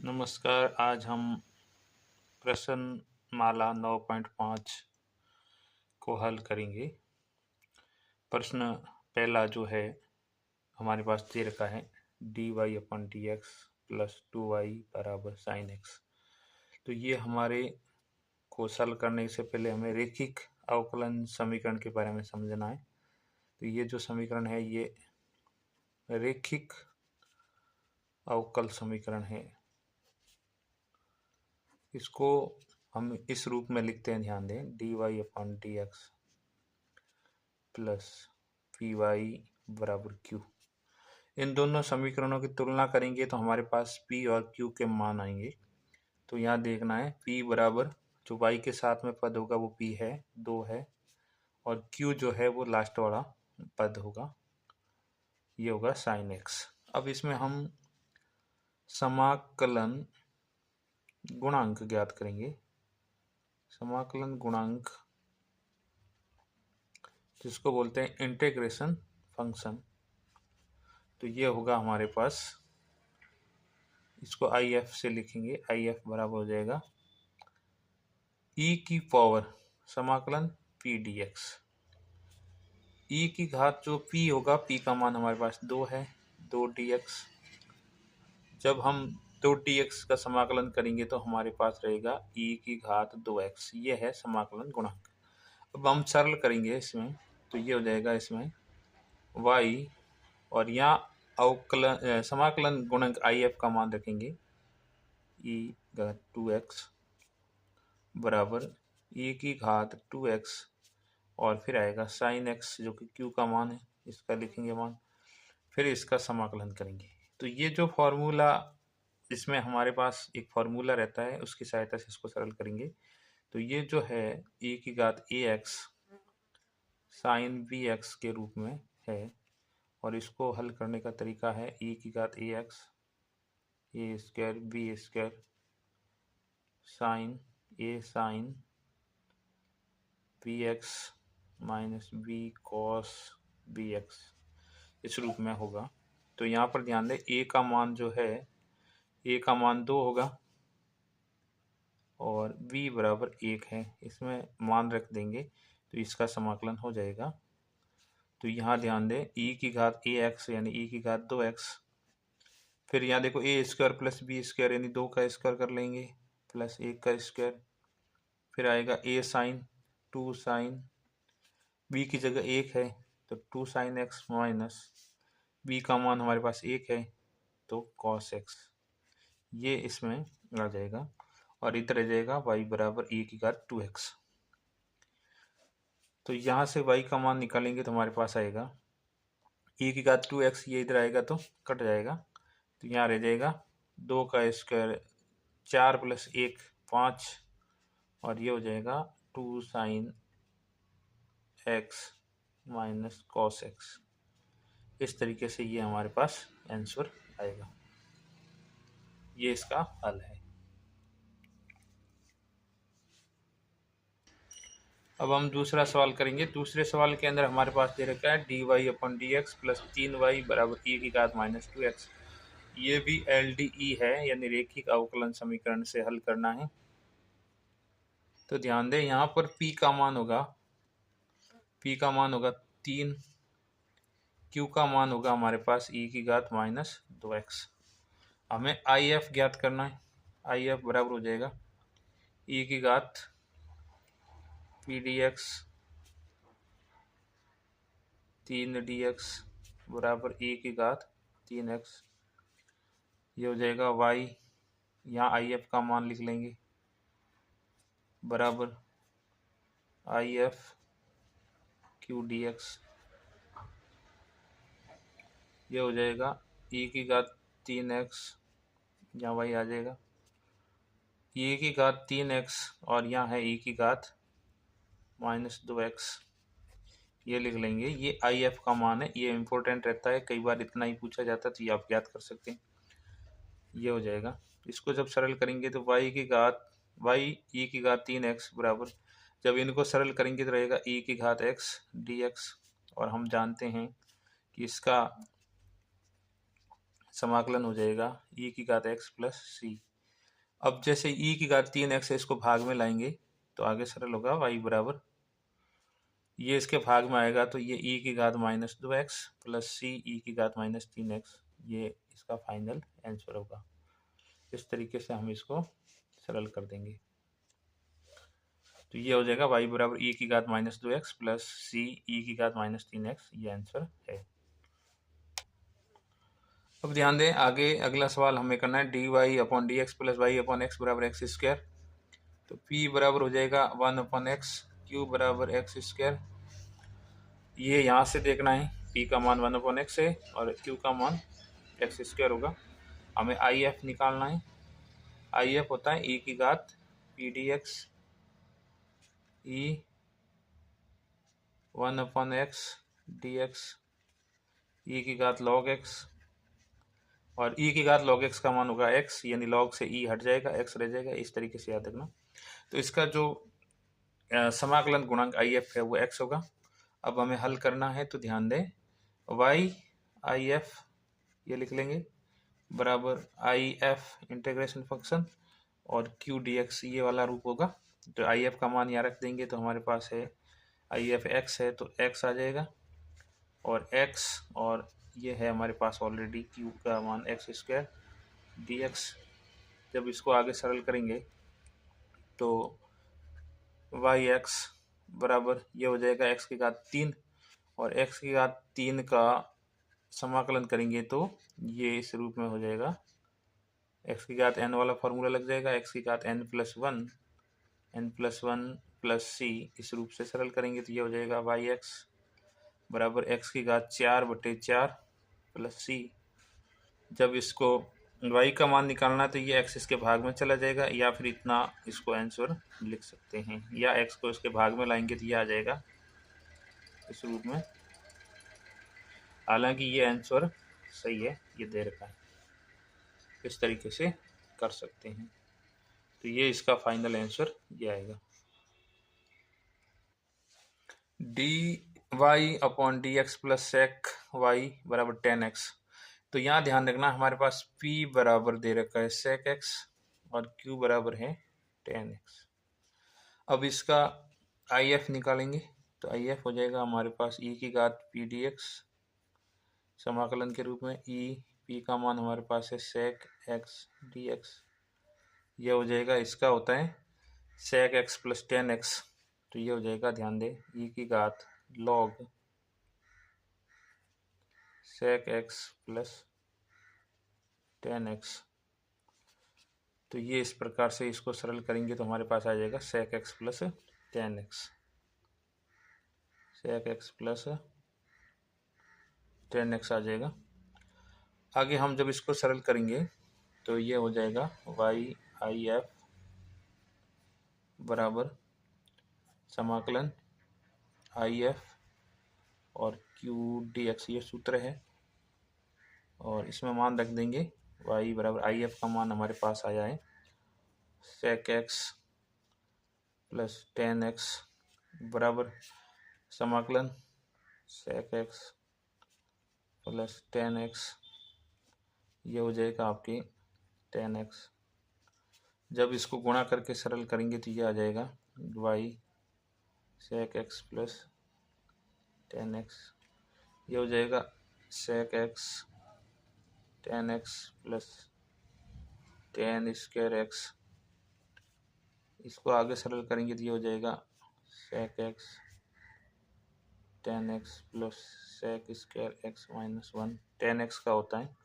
नमस्कार। आज हम प्रश्न माला 9.5 को हल करेंगे। प्रश्न पहला जो है हमारे पास दे रखा है dy/dx प्लस 2y बराबर साइन एक्स। तो ये हमारे को हल करने से पहले हमें रेखिक अवकलन समीकरण के बारे में समझना है। तो ये जो समीकरण है ये रेखिक अवकल समीकरण है। इसको हम इस रूप में लिखते हैं, ध्यान दें, dy/dx प्लस पी वाई बराबर क्यू। इन दोनों समीकरणों की तुलना करेंगे तो हमारे पास p और q के मान आएंगे। तो यहाँ देखना है p बराबर जो y के साथ में पद होगा वो p है, 2 है, और q जो है वो लास्ट वाला पद होगा, ये होगा साइन एक्स। अब इसमें हम समाकलन गुणांक ज्ञात करेंगे। समाकलन गुणांक जिसको बोलते हैं इंटीग्रेशन फंक्शन। तो ये होगा हमारे पास, इसको आई एफ से लिखेंगे। आई एफ बराबर हो जाएगा ई की पावर समाकलन पी डी एक्स। ई की घात जो पी होगा, पी का मान हमारे पास 2 है, 2 डी एक्स। जब हम 2 डी एक्स का समाकलन करेंगे तो हमारे पास रहेगा ई की घात 2x। ये है समाकलन गुणांक। अब हम सरल करेंगे इसमें, तो ये हो जाएगा इसमें y, और यहाँ अवकलन समाकलन गुणांक आई एफ का मान रखेंगे ई घात 2x बराबर ई की घात 2x, और फिर आएगा साइन एक्स जो कि q का मान है, इसका लिखेंगे मान, फिर इसका समाकलन करेंगे। तो ये जो फॉर्मूला, इसमें हमारे पास एक फॉर्मूला रहता है, उसकी सहायता से इसको सरल करेंगे। तो ये जो है e की घात ax साइन बी एक्स के रूप में है, और इसको हल करने का तरीका है e की घात ax A square B square sine A sine B x minus B cos B x, इस रूप में होगा। तो यहाँ पर ध्यान दें, ए का मान जो है, ए का मान 2 होगा और बी बराबर 1 है, इसमें मान रख देंगे तो इसका समाकलन हो जाएगा। तो यहाँ ध्यान दें, ई की घात ए एक्स यानी ई की घात 2x, फिर यहाँ देखो ए स्क्वायर प्लस बी स्क्वायर यानी 2 का स्क्वायर कर लेंगे प्लस 1 का स्क्वायर, फिर आएगा ए साइन 2 साइन, बी की जगह 1 है तो 2 साइन एक्स माइनस बी का मान हमारे पास 1 है तो कॉस एक्स, ये इसमें आ जाएगा। और इधर आ जाएगा y बराबर ए की घात 2x। तो यहाँ से y का मान निकालेंगे तो हमारे पास आएगा ए की घात 2x, ये इधर आएगा तो कट जाएगा, तो यहाँ रह जाएगा 2 का स्क्वायर 4 प्लस 1 5, और ये हो जाएगा 2 sine x minus cos x. इस तरीके से ये हमारे पास आंसर आएगा। ये इसका हल है। अब हम दूसरा सवाल करेंगे। दूसरे सवाल के अंदर हमारे पास दे रखा है dy/dx प्लस 3y बराबर e की घात माइनस 2x। ये भी LDE है, यानी रेखिक अवकलन समीकरण से हल करना है। तो ध्यान दें, यहाँ पर p का मान होगा 3, q का मान होगा हमारे पास e की घात माइनस 2x। हमें IF ज्ञात करना है। IF बराबर हो जाएगा e की घात pdx 3dx बराबर e की घात 3x। ये हो जाएगा y, यहाँ IF का मान लिख लेंगे बराबर IF QDX। ये हो जाएगा e की घात 3x, यहाँ y आ जाएगा e की घात 3x, और यहाँ है e की घात माइनस 2x, ये लिख लेंगे। ये IF का मान है, ये इम्पोर्टेंट रहता है, कई बार इतना ही पूछा जाता है, तो ये आप याद कर सकते हैं। ये हो जाएगा, इसको जब सरल करेंगे तो y e की घात 3x बराबर, जब इनको सरल करेंगे तो रहेगा e की घात x dx, और हम जानते हैं कि इसका समाकलन हो जाएगा e की घात x प्लस c। अब जैसे ई की घात 3x है, इसको भाग में लाएंगे तो आगे सरल होगा। y बराबर ये इसके भाग में आएगा तो ये ई की घात -2x प्लस सी ई की घात -3x, ये इसका फाइनल आंसर होगा। इस तरीके से हम इसको सरल कर देंगे तो ये हो जाएगा y बराबर ई की घात -2x प्लस सी ई की घात -3x, ये आंसर है। अब ध्यान दें, आगे अगला सवाल हमें करना है dy upon d x plus y upon x बराबर एक्स स्क्वायर। तो p बराबर हो जाएगा 1 अपॉन एक्स, q बराबर एक्स स्क्वायर। ये यहाँ से देखना है, p का मान 1 अपॉन एक्स है और q का मान एक्स स्क्वायर होगा। हमें आई एफ निकालना है। आई एफ होता है e की घात पी डी एक्स, ई 1 अपॉन एक्स डी एक्स, ई की घात लॉग एक्स, और ई की घात लॉग एक्स का मान होगा एक्स, यानी लॉग से ई हट जाएगा, एक्स रह जाएगा। इस तरीके से याद रखना। तो इसका जो समाकलन गुणांक आई एफ है वो एक्स होगा। अब हमें हल करना है तो ध्यान दें, वाई आई एफ ये लिख लेंगे बराबर आई एफ इंटीग्रेशन फंक्शन और क्यू डी एक्स, ये वाला रूप होगा। तो आई एफ का मान यहाँ रख देंगे तो हमारे पास है आई एफ एक्स है तो एक्स आ जाएगा, और एक्स और ये है हमारे पास ऑलरेडी क्यू का मान एक्स स्क्वायर डी एक्स। जब इसको आगे सरल करेंगे तो वाई एक्स बराबर ये हो जाएगा एक्स की घात 3, और एक्स की घात 3 का समाकलन करेंगे तो ये इस रूप में हो जाएगा। एक्स की घात n वाला फॉर्मूला लग जाएगा, एक्स की घात n प्लस वन प्लस सी, इस रूप से सरल करेंगे तो ये हो जाएगा वाई एक्स बराबर एक्स की घात 4/4 प्लस सी। जब इसको y का मान निकालना है तो ये x इसके भाग में चला जाएगा, या फिर इतना इसको आंसर लिख सकते हैं, या x को इसके भाग में लाएंगे तो ये आ जाएगा इस रूप में। हालांकि ये आंसर सही है, ये दे रखा है, इस तरीके से कर सकते हैं। तो ये इसका फाइनल आंसर ये आएगा। D y upon d x plus sec y बराबर 10x। तो यहाँ ध्यान रखना, हमारे पास p बराबर दे रखा है सेक x और q बराबर है 10x। अब इसका आई एफ निकालेंगे तो आई एफ हो जाएगा हमारे पास e की घात पी डी एक्स समाकलन के रूप में। e p का मान हमारे पास है सेक x डी एक्स, ये हो जाएगा, इसका होता है सेक x प्लस 10x। तो ये हो जाएगा, ध्यान दें, e की घात log sec x plus 10x। तो ये इस प्रकार से इसको सरल करेंगे तो हमारे पास आ जाएगा सेक x प्लस 10x, सेक x प्लस 10x आ जाएगा। आगे हम जब इसको सरल करेंगे तो ये हो जाएगा वाई आई एफ बराबर समाकलन आई एफ और क्यू डी एक्स, ये सूत्र है, और इसमें मान रख देंगे y बराबर आई एफ का मान हमारे पास आया है सेक x प्लस 10x बराबर समाकलन सेक x प्लस 10x, ये हो जाएगा आपके 10x। जब इसको गुणा करके सरल करेंगे तो ये आ जाएगा y सेक x प्लस 10x, ये हो जाएगा sec x 10x plus 10 square x। इसको आगे सरल करेंगे तो ये हो जाएगा sec x 10x plus sec square x minus 1। 10x का होता है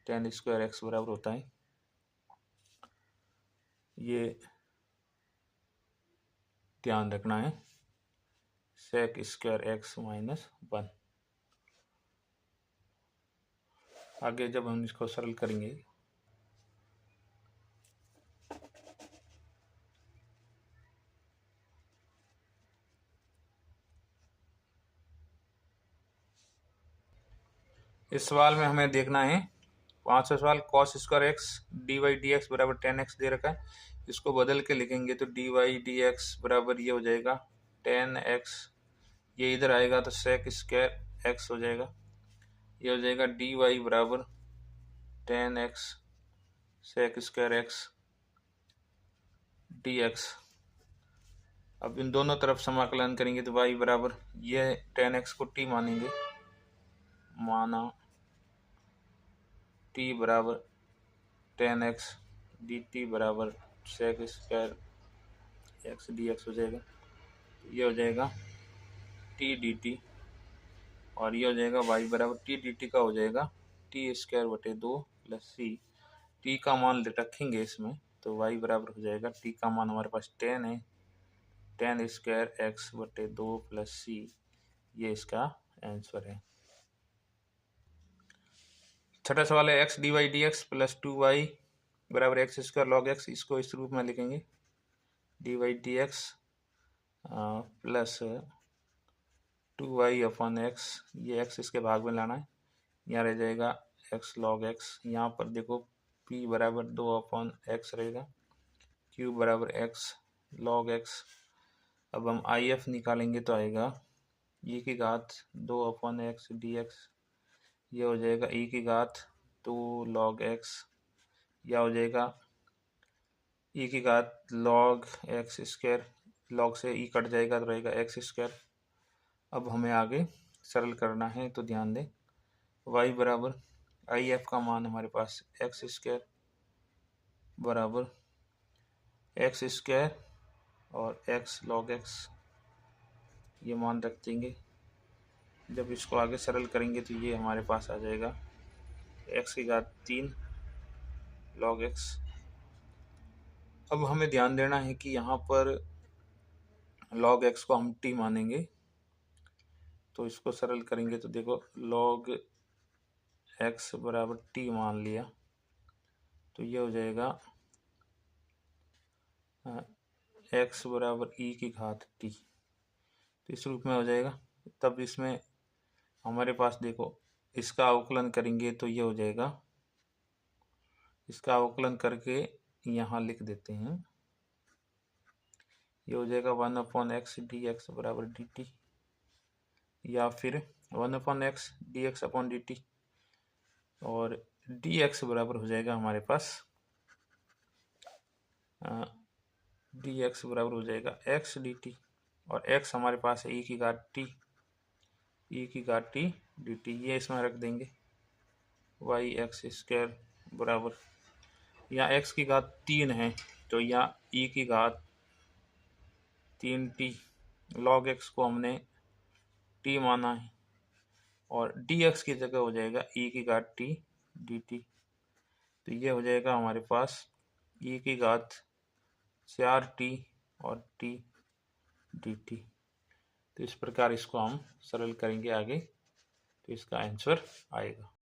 10 स्क्वायर x बराबर होता है, ये ध्यान रखना है, सेक स्क्वायर x माइनस 1। आगे जब हम इसको सरल करेंगे इस सवाल में हमें देखना है 5वां सवाल, cos square x d y d x बराबर 10x दे रखा है। इसको बदल के लिखेंगे तो डी वाई डी एक्स बराबर ये हो जाएगा 10x, ये इधर आएगा तो सेक स्क्वायर x हो जाएगा, ये हो जाएगा डी वाई बराबर 10x sec square x। D x. अब इन दोनों तरफ समाकलन करेंगे तो y बराबर, ये टेन एक्स को t मानेंगे, माना t बराबर टेन एक्स डी टी बराबर sec square x d x हो जाएगा। ये हो जाएगा टी डी टी, और ये हो जाएगा y बराबर टी डी टी का हो जाएगा टी स्क्वायर बटे 2 प्लस सी। टी का मान रखेंगे इसमें तो y बराबर हो जाएगा, टी का मान हमारे पास 10 है, टेन स्क्वायर एक्स बटे 2 प्लस सी। ये इसका आंसर है। छठा सवाल है x d y d x plus 2y बराबर एक्स स्क्वायर लॉग एक्स। इसको इस रूप में लिखेंगे, d y d x plus 2y upon x, ये एक्स इसके भाग में लाना है, यहाँ रह जाएगा एक्स लॉग एक्स। यहाँ पर देखो p बराबर 2/x रहेगा, q बराबर x लॉग x। अब हम IF निकालेंगे तो आएगा e की घात 2/x dx, यह हो जाएगा e की घात 2 लॉग x, यह हो जाएगा e की घात लॉग x स्क्वायर, लॉग से e कट जाएगा तो रहेगा x स्क्वायर। अब हमें आगे सरल करना है तो ध्यान दें, y बराबर IF का मान हमारे पास x स्क्वायर बराबर x स्क्वायर और x लॉग x, ये मान रख देंगे। जब इसको आगे सरल करेंगे तो ये हमारे पास आ जाएगा x की घात 3 लॉग x। अब हमें ध्यान देना है कि यहाँ पर लॉग x को हम t मानेंगे, तो इसको सरल करेंगे तो देखो लॉग x बराबर t मान लिया तो ये हो जाएगा x बराबर e की घात t, तो इस रूप में हो जाएगा। तब इसमें हमारे पास देखो इसका अवकलन करेंगे तो ये हो जाएगा, इसका अवकलन करके यहाँ लिख देते हैं, ये हो जाएगा 1/x dx बराबर dt, या फिर 1/x dx अपॉन dt, और dx बराबर हो जाएगा हमारे पास dx बराबर हो जाएगा x dt, और x हमारे पास है e की घात t, e की घात t dt, ये इसमें रख देंगे y x स्क्वायर बराबर, यहाँ x की घात 3 है तो यहाँ e की घात 3t, log x को हमने t माना है, और dx की जगह हो जाएगा e की घात t dt, तो ये हो जाएगा हमारे पास e की घात 4t और t dt। तो इस प्रकार इसको हम सरल करेंगे आगे, तो इसका आंसर आएगा।